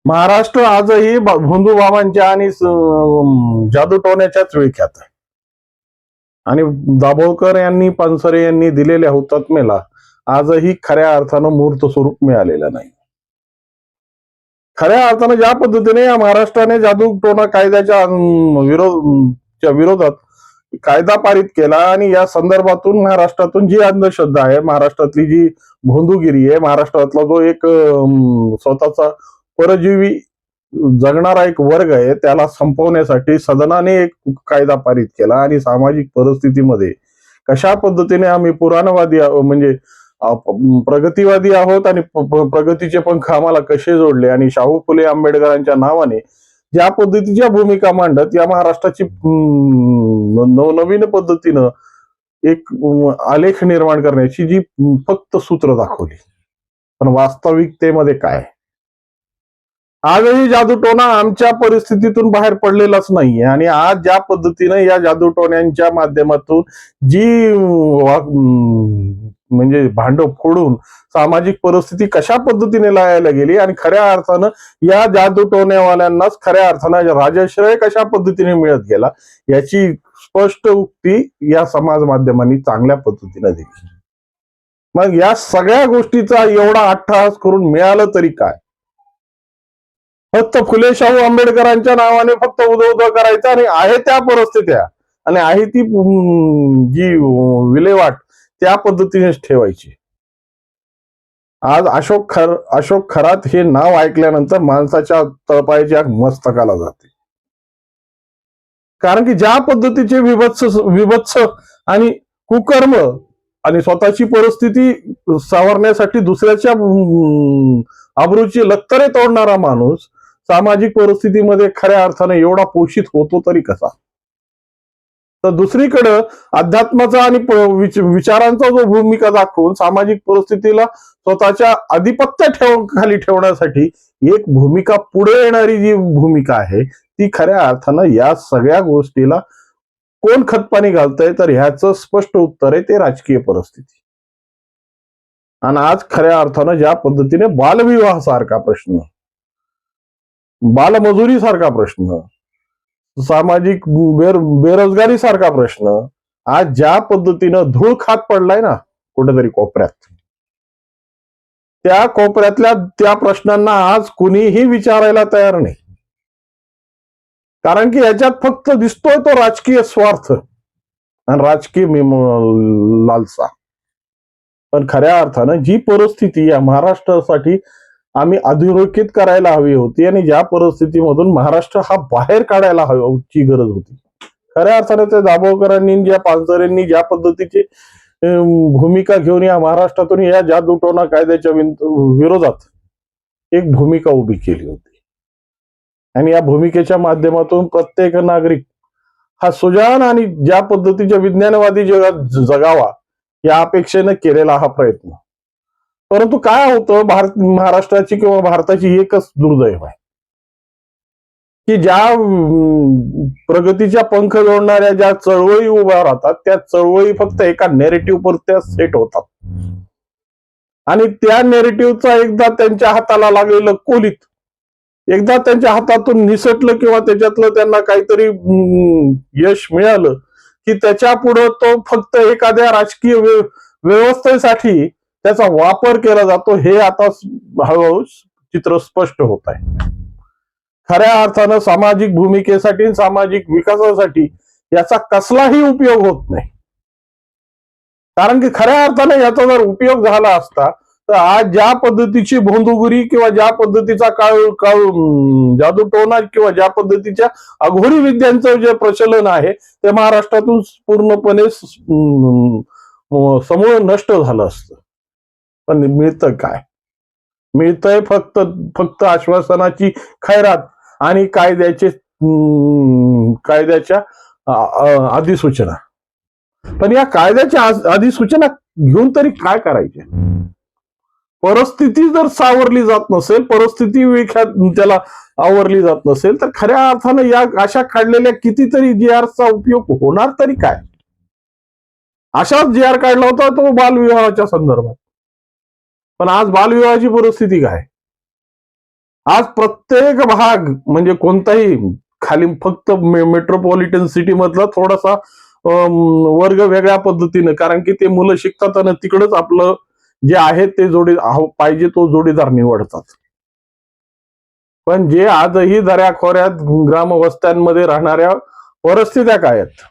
महाराष्ट्र आजही भोंदू बाबांच्या आणि जादूटोण्याच्याच विख्यात आहे. आणि दाभोळकर यांनी, पानसरे यांनी दिलेल्या हुतात्म्याला आजही खऱ्या अर्थानं मूर्त स्वरूप मिळालेलं नाही. खऱ्या अर्थानं ज्या पद्धतीने या महाराष्ट्राने जादूटोणा कायद्याच्या विरोधात कायदा पारित केला आणि या संदर्भातून महाराष्ट्रातून जी अंधश्रद्धा आहे, महाराष्ट्रातली जी भोंदूगिरी आहे, महाराष्ट्रातला जो एक स्वतःचा परजीवी जगणारा एक वर्ग आहे, त्याला संपवण्यासाठी सदनाने एक कायदा पारित केला आणि सामाजिक परिस्थितीमध्ये कशा पद्धतीने आम्ही पुराणवादी म्हणजे प्रगतीवादी आहोत आणि प्रगतीचे पंख आम्हाला कसे जोडले आणि शाहू फुले आंबेडकरांच्या नावाने ज्या पद्धतीच्या भूमिका मांडत या महाराष्ट्राची नवनवीन पद्धतीनं एक आलेख निर्माण करण्याची जी फक्त सूत्र दाखवली, पण वास्तविकतेमध्ये काय? आजही जादूटोणा आमच्या परिस्थितीतून बाहेर पडलेलाच नाहीये आणि आज ज्या पद्धतीने या जादूटोण्यांच्या माध्यमातून जी म्हणजे भांड फोडून सामाजिक परिस्थिती कशा पद्धतीने लावायला गेली आणि खऱ्या अर्थानं या जादूटोण्यावाल्यांनाच खऱ्या अर्थानं राजश्रय कशा पद्धतीने मिळत गेला याची स्पष्ट उक्ती या समाज माध्यमांनी चांगल्या पद्धतीने दिली. मग या सगळ्या गोष्टीचा एवढा अट्टहास करून मिळालं तरी काय? फक्त फुले शाहू आंबेडकरांच्या नावाने फक्त उदो करायचं आणि आहे त्या परिस्थित्या आणि आहे ती जी विल्हेवाट त्या पद्धतीनेच ठेवायची. आज अशोक खरात हे नाव ऐकल्यानंतर माणसाच्या तळपायाच्या मस्तकाला जाते. कारण की ज्या पद्धतीचे विभत्स आणि कुकर्म आणि स्वतःची परिस्थिती सावरण्यासाठी दुसऱ्याच्या अब्रूची लक्तरे तोडणारा माणूस सामाजिक परिस्थितीमध्ये खऱ्या अर्थाने एवढा पोषित होतो तरी कसा? तर दुसरीकडं अध्यात्माचा आणि विचारांचा जो भूमिका दाखवून सामाजिक परिस्थितीला स्वतःच्या आधिपत्य खाली ठेवण्यासाठी एक भूमिका पुढे येणारी जी भूमिका आहे ती खऱ्या अर्थानं या सगळ्या गोष्टीला कोण खतपाणी घालतंय? तर ह्याचं स्पष्ट उत्तर आहे ते राजकीय परिस्थिती. आणि आज खऱ्या अर्थानं ज्या पद्धतीने बालविवाह सारखा प्रश्न, बालमजुरी सारखा प्रश्न, सामाजिक बेरोजगारी सारखा प्रश्न आज ज्या पद्धतीनं धूळ खात पडलाय ना कुठेतरी कोपऱ्यात, त्या कोपऱ्यातल्या त्या प्रश्नांना आज कुणीही विचारायला तयार नाही. कारण की याच्यात फक्त दिसतोय तो राजकीय स्वार्थ आणि राजकीय लालसा. पण खऱ्या अर्थानं जी परिस्थिती या महाराष्ट्रासाठी आम्ही अधोरेखित करायला हवी होती आणि ज्या परिस्थितीमधून महाराष्ट्र हा बाहेर काढायला हवी गरज होती, खऱ्या अर्थाने त्या दाभोळकरांनी, ज्या पानसरेंनी ज्या पद्धतीची भूमिका घेऊन या महाराष्ट्रातून या जादूटोणा कायद्याच्या विरोधात एक भूमिका उभी केली होती आणि या भूमिकेच्या माध्यमातून प्रत्येक नागरिक हा सुजाण आणि ज्या पद्धतीच्या विज्ञानवादी जगात जगावा या अपेक्षेने केलेला हा प्रयत्न. परंतु काय होतं, महाराष्ट्राची किंवा भारताची एकच दुर्दैव आहे की ज्या प्रगतीच्या पंख जोडणाऱ्या ज्या चळवळी उभ्या राहतात त्या चळवळी फक्त एका नेरेटिव्ह पुरत्या सेट होतात आणि त्या नेरेटिव्हचा एकदा त्यांच्या हाताला लागलेलं कोलीत, एकदा त्यांच्या हातातून निसटलं किंवा त्याच्यातलं त्यांना काहीतरी यश मिळालं की त्याच्या पुढे तो फक्त एखाद्या राजकीय व्यवस्थेसाठी त्याचा वापर केला जातो. हे आता हळूहळू चित्र स्पष्ट होत आहे. खऱ्या अर्थानं सामाजिक भूमिकेसाठी, सामाजिक विकासासाठी याचा कसलाही उपयोग होत नाही. कारण की खऱ्या अर्थाने याचा जर उपयोग झाला असता तर आज ज्या पद्धतीची भोंदूगिरी किंवा ज्या पद्धतीचा जादूटोणा किंवा ज्या पद्धतीच्या अघोरी विद्यांचं जे प्रचलन आहे ते महाराष्ट्रातून पूर्णपणे समूळ नष्ट झालं असतं. पण मिळतं काय? मिळतंय फक्त आश्वासनाची खैरात आणि कायद्याच्या अधिसूचना. पण या कायद्याच्या अधिसूचना घेऊन तरी काय करायचे? परिस्थिती जर सावरली जात नसेल, परिस्थिती त्याला आवरली जात नसेल तर खऱ्या अर्थानं या अशा काढलेल्या कितीतरी GRचा उपयोग होणार तरी काय? अशाच GR काढला होता तो बालविवाहाच्या संदर्भात. पण आज बालविवाहाची परिस्थिती काय? आज प्रत्येक भाग म्हणजे कोणताही खाली फक्त मेट्रोपॉलिटन सिटी मधला थोडासा वर्ग वेगळ्या पद्धतीने, कारण की ते मुलं शिकतात आणि तिकडच आपलं जे आहे ते पाहिजे तो जोडीदार निवडतात. पण जे आजही दऱ्याखोऱ्यात ग्रामवस्त्यांमध्ये राहणाऱ्या परिस्थित्या काय आहेत,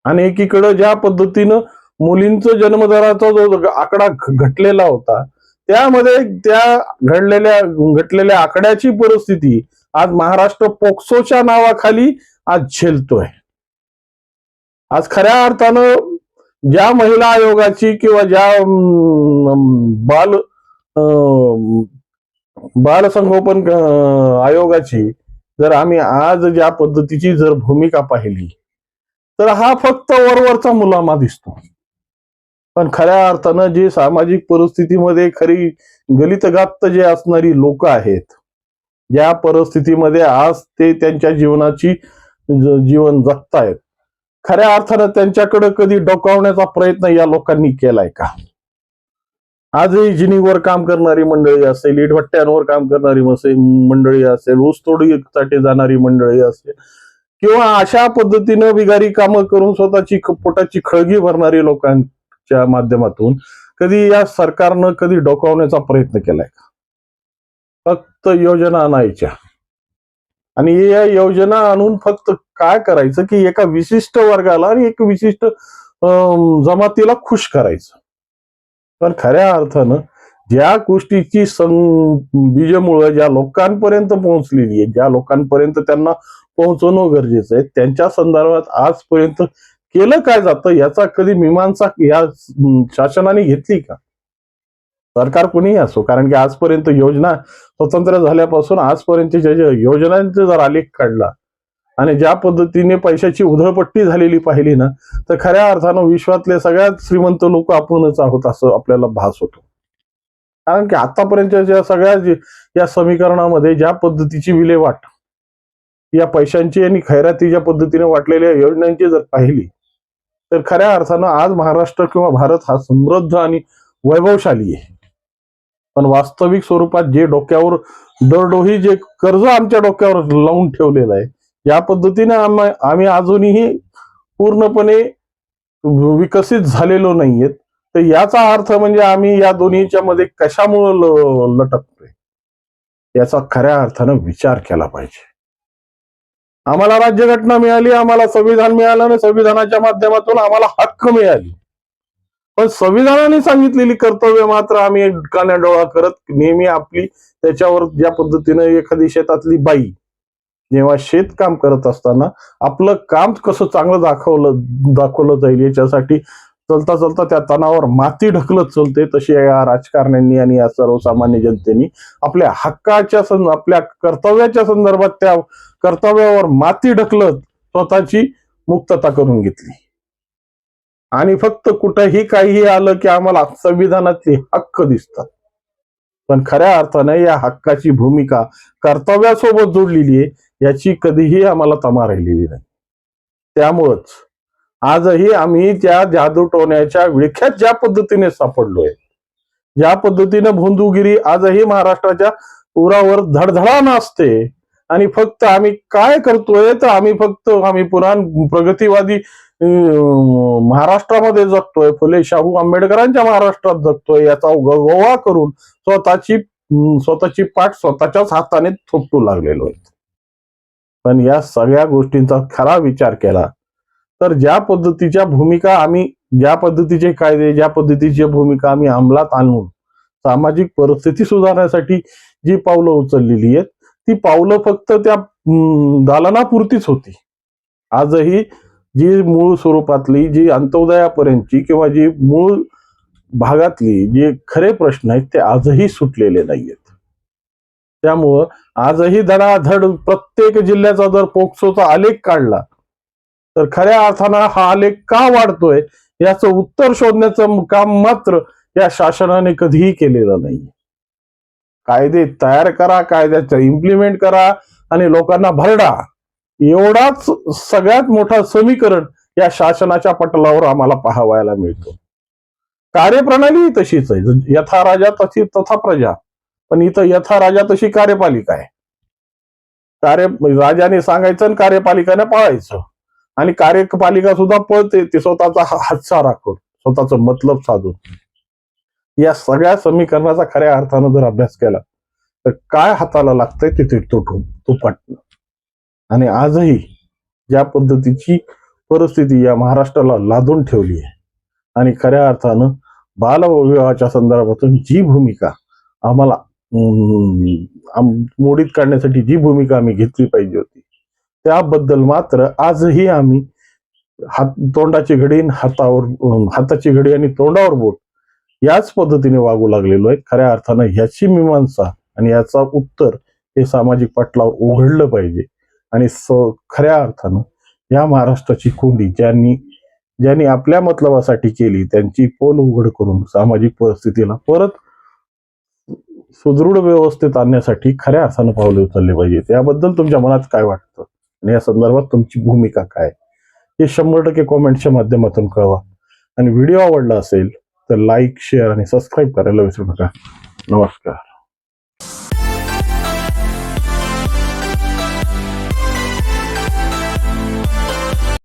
आणि एकीकडे ज्या पद्धतीनं मुलींचं जन्मदराचा जो आकडा घटलेला होता, त्यामध्ये त्या घटलेल्या आकड्याची परिस्थिती आज महाराष्ट्र पोक्सोच्या नावाखाली आज झेलतोय. आज खऱ्या अर्थानं ज्या महिला आयोगाची किंवा ज्या बाल बालसंगोपन आयोगाची जर आम्ही आज ज्या पद्धतीची जर भूमिका पाहिली, तर हा फक्त वरवरचा मुलामा दिसतो. पण खऱ्या अर्थानं जे सामाजिक परिस्थितीमध्ये खरी गलितगात जे असणारी लोक आहेत, ज्या परिस्थितीमध्ये आज ते त्यांच्या जीवनाची जीवन जगतायत, खऱ्या अर्थानं त्यांच्याकडे कधी डोकावण्याचा प्रयत्न या लोकांनी केलाय का? आजही जिनिंगवर काम करणारी मंडळी असेल, इटभट्ट्यांवर काम करणारी मंडळी असेल, ऊसतोडीसाठी जाणारी मंडळी असेल, किंवा अशा पद्धतीनं बिगारी कामं करून स्वतःची पोटाची खळगी भरणारी लोकांच्या माध्यमातून कधी या सरकारनं कधी डोकावण्याचा प्रयत्न केलाय का? फक्त योजना आणायच्या, आणि या योजना आणून फक्त काय करायचं की एका विशिष्ट वर्गाला आणि एक विशिष्ट जमातीला खुश करायचं. पण खऱ्या अर्थानं ज्या गोष्टीची बीजमुळं ज्या लोकांपर्यंत पोहोचलेली आहे, ज्या लोकांपर्यंत त्यांना पोहोचवणं गरजेचं आहे, त्यांच्या संदर्भात आजपर्यंत केलं काय जातं याचा कधी मीमांसा या शासनाने घेतली का? सरकार कोणीही असो, कारण की आजपर्यंत योजना स्वतंत्र झाल्यापासून आजपर्यंतच्या ज्या योजनांचा जर आलेख काढला आणि ज्या पद्धतीने पैशाची उधळपट्टी झालेली पाहिली ना, तर खऱ्या अर्थानं विश्वातले सगळ्यात श्रीमंत लोक आपणच आहोत असं आपल्याला भास होतो. कारण की आतापर्यंतच्या सगळ्या या समीकरणामध्ये ज्या पद्धतीची विल्हेवाट या पैशांची आणि खैरातीच्या पद्धतीने वाटलेल्या योजनांची जर पाहिली, तर खऱ्या अर्थानं आज महाराष्ट्र किंवा भारत हा समृद्ध आणि वैभवशाली आहे. पण वास्तविक स्वरूपात जे डोक्यावर दरडोही जे कर्ज आमच्या डोक्यावर लावून ठेवलेलं आहे, या पद्धतीने आम्ही अजूनही पूर्णपणे विकसित झालेलो नाहीयेत. तर याचा अर्थ म्हणजे आम्ही या दोन्हीच्या मध्ये कशामुळे लटकतोय याचा खऱ्या अर्थानं विचार केला पाहिजे. आम्हाला राज्यघटना मिळाली, आम्हाला संविधान मिळालं आणि संविधानाच्या माध्यमातून आम्हाला हक्क मिळाली, पण संविधानाने सांगितलेली कर्तव्य मात्र आम्ही कानाडोळा करत नेहमी आपली त्याच्यावर ज्या पद्धतीनं एखादी शेतातली बाई जेव्हा शेतकाम करत असताना आपलं काम कसं चांगलं दाखवलं जाईल याच्यासाठी चलता चलता त्या तणावर माती ढकलत चलते, तशी या राजकारण्यांनी आणि या सर्वसामान्य जनतेने आपल्या हक्काच्या आपल्या कर्तव्याच्या संदर्भात त्या कर्तव्यावर माती ढकलत स्वतःची मुक्तता करून घेतली. आणि फक्त कुठेही काहीही आलं की आम्हाला संविधानातले हक्क दिसतात, पण खऱ्या अर्थानं या हक्काची भूमिका कर्तव्यासोबत जोडलेली आहे याची कधीही आम्हाला तमा राहिलेली नाही. त्यामुळंच आजही आम्ही त्या जादूटोण्याच्या विळख्यात ज्या पद्धतीने सापडलोय, ज्या पद्धतीने भोंदूगिरी आजही महाराष्ट्राच्या उरावर धडधडा नाचते, आणि फक्त आम्ही काय करतोय तर आम्ही पुराण प्रगतीवादी महाराष्ट्रामध्ये जगतोय, फुले शाहू आंबेडकरांच्या महाराष्ट्रात जगतोय याचा गोवा करून स्वतःची पाठ स्वतःच्याच हाताने थोपटू लागलेलो आहे. पण या सगळ्या गोष्टींचा खरा विचार केला तर ज्या पद्धतीच्या भूमिका आम्ही, ज्या पद्धतीचे कायदे, ज्या पद्धतीची भूमिका आम्ही अंमलात आणून सामाजिक परिस्थिती सुधारण्यासाठी जी पावलं उचललेली आहेत, ती पावलं फक्त त्या दालनापुरतीच होती. आजही जी मूळ स्वरूपातली, जी अंत्योदयापर्यंतची किंवा जी मूळ भागातली जे खरे प्रश्न आहेत ते आजही सुटलेले नाहीयेत. त्यामुळं आजही धडाधड प्रत्येक जिल्ह्याचा जर पोक्सोचा आलेख काढला तर खऱ्या अर्थानं हा आलेख का वाढतोय याचं उत्तर शोधण्याचं काम मात्र या शासनाने कधीही केलेलं नाही. कायदे तयार करा, कायद्याचं इम्प्लिमेंट करा आणि लोकांना भरडा, एवढाच सगळ्यात मोठा समीकरण या शासनाच्या पटलावर आम्हाला पाहावयाला मिळतो. कार्यप्रणाली तशीच आहे, यथा राजा तथा प्रजा. पण इथं यथा राजा तशी कार्यपालिका आहे. राजाने सांगायचं आणि कार्यपालिकाने पाळायचं. आणि कार्यपालिका सुद्धा पळते ती स्वतःचा हातचा राखून, स्वतःचा मतलब साधून. या सगळ्या समीकरणाचा खऱ्या अर्थानं जर अभ्यास केला तर काय हाताला लागतंय तिथे तुपाटणं. आणि आजही ज्या पद्धतीची परिस्थिती या महाराष्ट्राला लादून ठेवली आहे आणि खऱ्या अर्थानं बालविवाहाच्या संदर्भातून जी भूमिका आम्हाला मोडीत काढण्यासाठी जी भूमिका आम्ही घेतली पाहिजे होती त्याबद्दल मात्र आजही आम्ही तोंडाची घडी हाताची घडी आणि तोंडावर बोट याच पद्धतीने वागू लागलेलो आहे. खऱ्या अर्थानं ह्याची मीमांसा आणि याचा उत्तर हे सामाजिक पटलावर उघडलं पाहिजे. आणि खऱ्या अर्थानं या महाराष्ट्राची कोंडी ज्यांनी आपल्या मतलबासाठी केली त्यांची पोल उघड करून सामाजिक परिस्थितीला परत सुदृढ व्यवस्थेत आणण्यासाठी खऱ्या अर्थानं पावले उचलले पाहिजे. याबद्दल तुमच्या मनात काय वाटतं आणि या संदर्भात तुमची भूमिका काय हे 100% कॉमेंटच्या माध्यमातून कळवा. आणि व्हिडिओ आवडला असेल तर लाईक, शेअर आणि सबस्क्राईब करायला विसरू नका. नमस्कार.